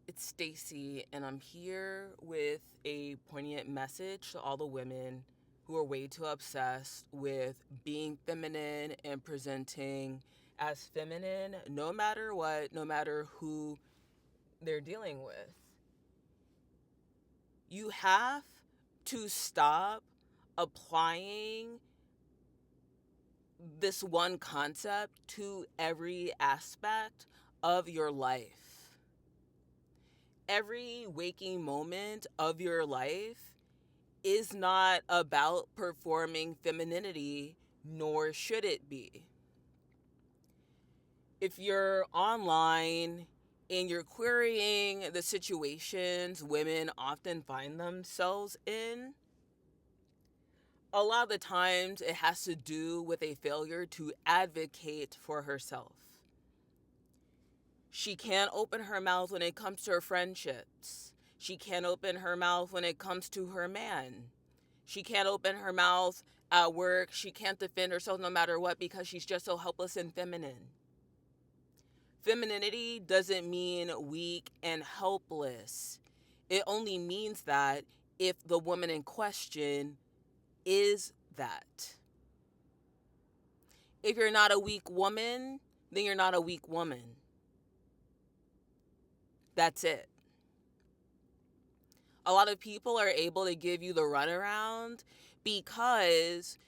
It's Stacy, and I'm here with a poignant message to all the women who are way too obsessed with being feminine and presenting as feminine no matter what, no matter who they're dealing with. You have to stop applying this one concept to every aspect of your life. Every waking moment of your life is not about performing femininity, nor should it be. If you're online and you're querying the situations women often find themselves in, a lot of the times it has to do with a failure to advocate for herself. She can't open her mouth when it comes to her friendships. She can't open her mouth when it comes to her man. She can't open her mouth at work. She can't defend herself no matter what because she's just so helpless and feminine. Femininity doesn't mean weak and helpless. It only means that if the woman in question is that. If you're not a weak woman, then you're not a weak woman. That's it. A lot of people are able to give you the runaround because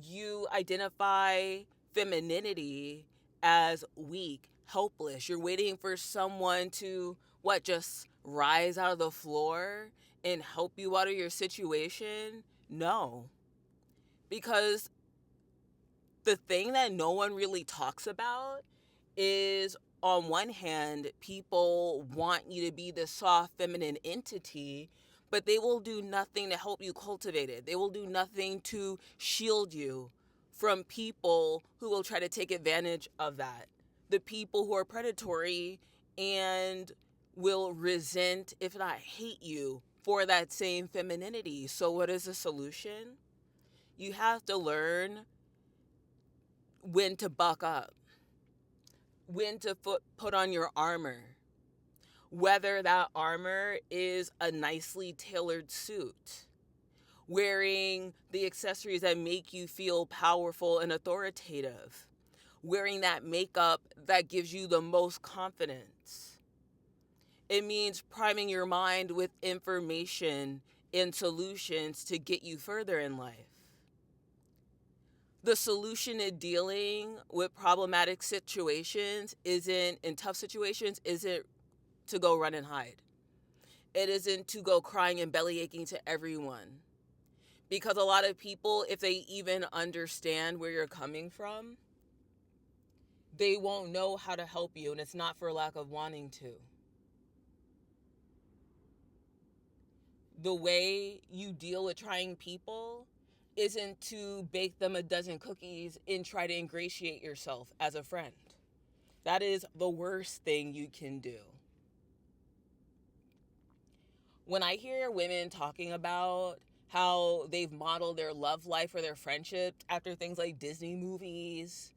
you identify femininity as weak, helpless. You're waiting for someone to, just rise out of the floor and help you out of your situation? No. Because the thing that no one really talks about is, on one hand, people want you to be this soft feminine entity, but they will do nothing to help you cultivate it. They will do nothing to shield you from people who will try to take advantage of that. The people who are predatory and will resent, if not hate you, for that same femininity. So what is the solution? You have to learn when to buck up, when to put on your armor, whether that armor is a nicely tailored suit, wearing the accessories that make you feel powerful and authoritative, wearing that makeup that gives you the most confidence. It means priming your mind with information and solutions to get you further in life. The solution in dealing with problematic situations in tough situations, isn't to go run and hide. It isn't to go crying and belly aching to everyone. Because a lot of people, if they even understand where you're coming from, they won't know how to help you, and it's not for lack of wanting to. The way you deal with trying people isn't to bake them a dozen cookies and try to ingratiate yourself as a friend. That is the worst thing you can do. When I hear women talking about how they've modeled their love life or their friendship after things like Disney movies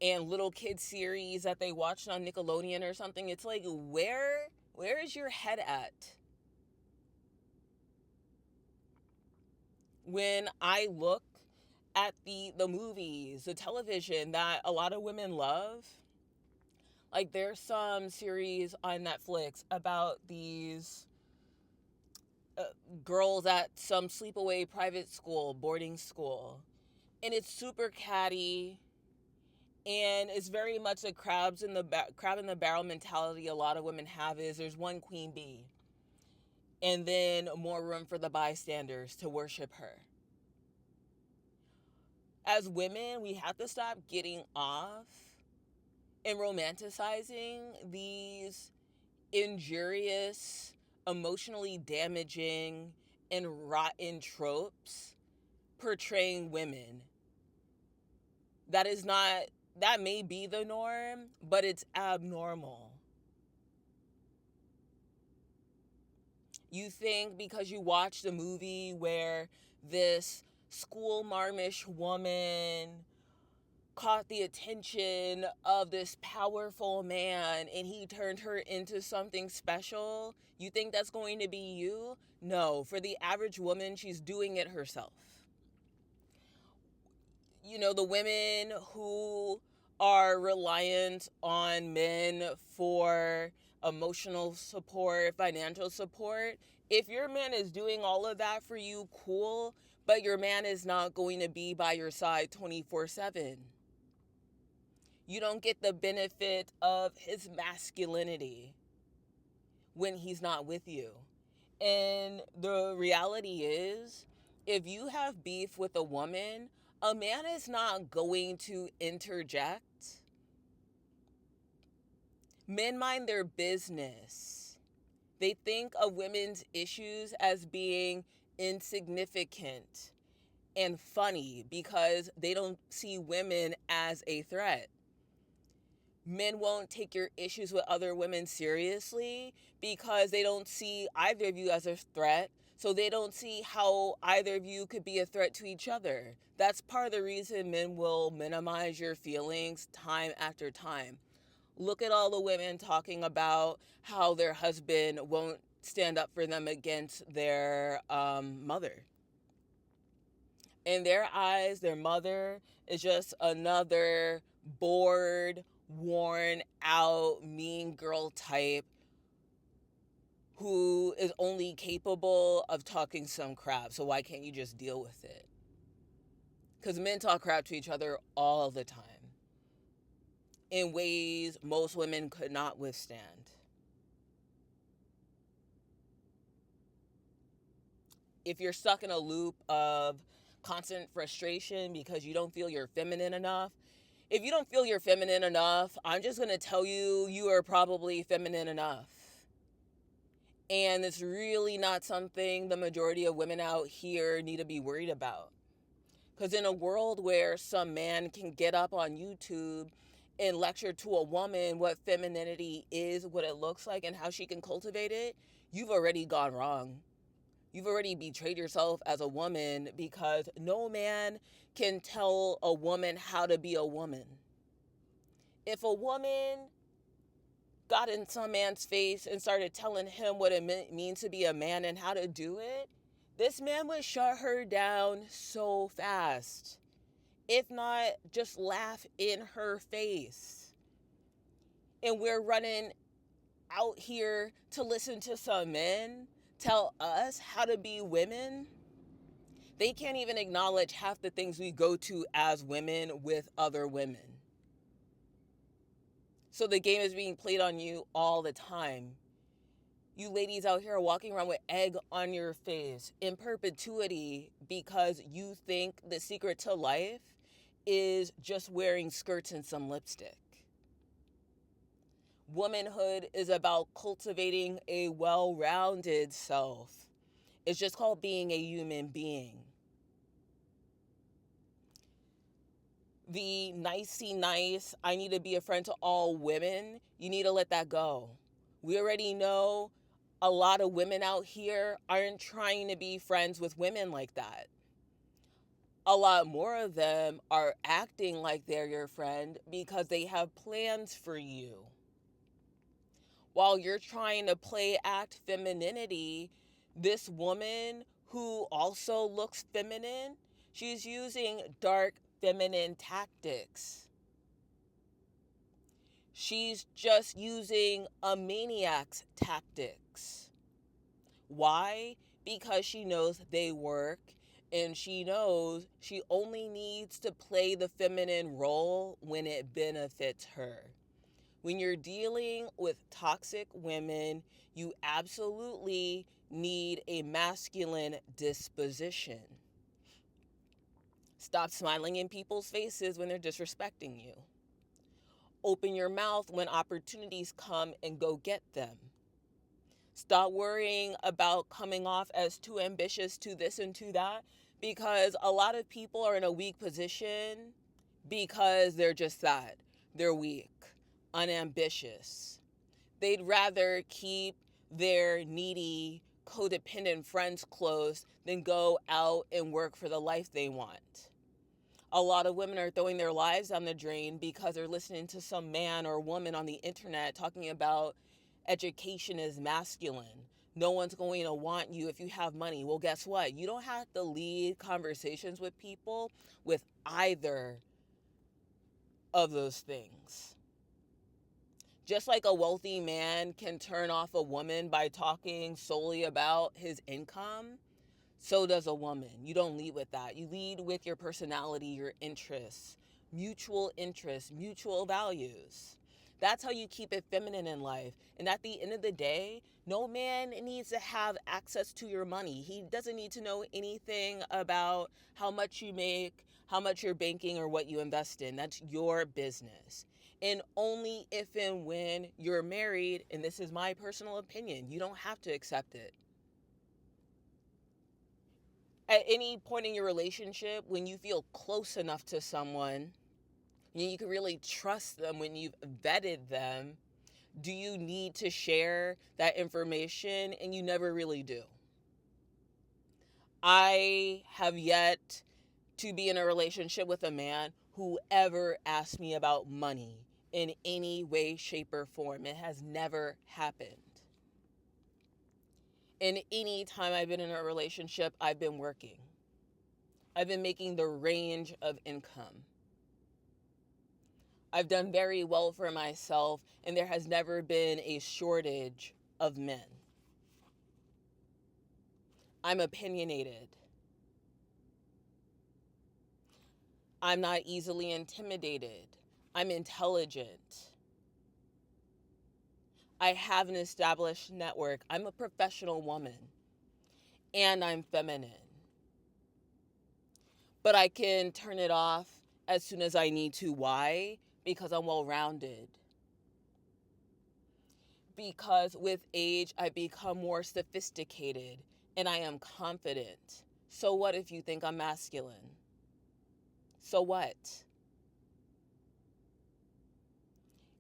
and little kid series that they watched on Nickelodeon or something, it's like, where is your head at? When I look at the movies, the television that a lot of women love, like there's some series on Netflix about these girls at some sleepaway private school, boarding school. And it's super catty, and it's very much a crab in the barrel mentality a lot of women have, is there's one queen bee and then more room for the bystanders to worship her. As women, we have to stop getting off and romanticizing these injurious, emotionally damaging, and rotten tropes portraying women. That may be the norm, but it's abnormal. You think because you watched a movie where this school marmish woman caught the attention of this powerful man and he turned her into something special, you think that's going to be you? No, for the average woman, she's doing it herself. You know, the women who are reliant on men for emotional support, financial support, if your man is doing all of that for you, cool, but your man is not going to be by your side 24/7. You don't get the benefit of his masculinity when he's not with you. And the reality is, if you have beef with a woman, a man is not going to interject. Men mind their business. They think of women's issues as being insignificant and funny because they don't see women as a threat. Men won't take your issues with other women seriously because they don't see either of you as a threat. So they don't see how either of you could be a threat to each other. That's part of the reason men will minimize your feelings time after time. Look at all the women talking about how their husband won't stand up for them against their mother. In their eyes, their mother is just another bored, worn out, mean girl type who is only capable of talking some crap. So why can't you just deal with it? Because men talk crap to each other all the time in ways most women could not withstand. If you're stuck in a loop of constant frustration because you don't feel you're feminine enough, if you don't feel you're feminine enough, I'm just going to tell you, you are probably feminine enough. And it's really not something the majority of women out here need to be worried about. Because in a world where some man can get up on YouTube and lecture to a woman what femininity is, what it looks like, and how she can cultivate it, you've already gone wrong. You've already betrayed yourself as a woman because no man can tell a woman how to be a woman. If a woman got in some man's face and started telling him what it means to be a man and how to do it, this man would shut her down so fast. If not, just laugh in her face. And we're running out here to listen to some men tell us how to be women. They can't even acknowledge half the things we go to as women with other women. So the game is being played on you all the time. You ladies out here are walking around with egg on your face in perpetuity because you think the secret to life is just wearing skirts and some lipstick. Womanhood is about cultivating a well-rounded self. It's just called being a human being. The nicey nice, I need to be a friend to all women, you need to let that go. We already know a lot of women out here aren't trying to be friends with women like that. A lot more of them are acting like they're your friend because they have plans for you. While you're trying to play act femininity, this woman who also looks feminine, she's using dark feminine tactics. She's just using a maniac's tactics. Why? Because she knows they work and she knows she only needs to play the feminine role when it benefits her. When you're dealing with toxic women, you absolutely need a masculine disposition. Stop smiling in people's faces when they're disrespecting you. Open your mouth when opportunities come and go get them. Stop worrying about coming off as too ambitious to this and to that because a lot of people are in a weak position because they're just that. They're weak, unambitious. They'd rather keep their needy, codependent friends close than go out and work for the life they want. A lot of women are throwing their lives down the drain because they're listening to some man or woman on the internet talking about education is masculine. No one's going to want you if you have money. Well, guess what? You don't have to lead conversations with people with either of those things. Just like a wealthy man can turn off a woman by talking solely about his income, so does a woman. You don't lead with that. You lead with your personality, your interests, mutual values. That's how you keep it feminine in life. And at the end of the day, no man needs to have access to your money. He doesn't need to know anything about how much you make, how much you're banking, or what you invest in. That's your business. And only if and when you're married, and this is my personal opinion, you don't have to accept it. At any point in your relationship, when you feel close enough to someone, you can really trust them, when you've vetted them, do you need to share that information? And you never really do. I have yet to be in a relationship with a man who ever asked me about money in any way, shape, or form. It has never happened. And any time I've been in a relationship, I've been working. I've been making the range of income. I've done very well for myself, and there has never been a shortage of men. I'm opinionated. I'm not easily intimidated. I'm intelligent. I have an established network. I'm a professional woman. And I'm feminine. But I can turn it off as soon as I need to. Why? Because I'm well-rounded. Because with age, I become more sophisticated and I am confident. So what if you think I'm masculine? So what?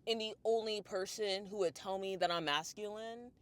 And the only person who would tell me that I'm masculine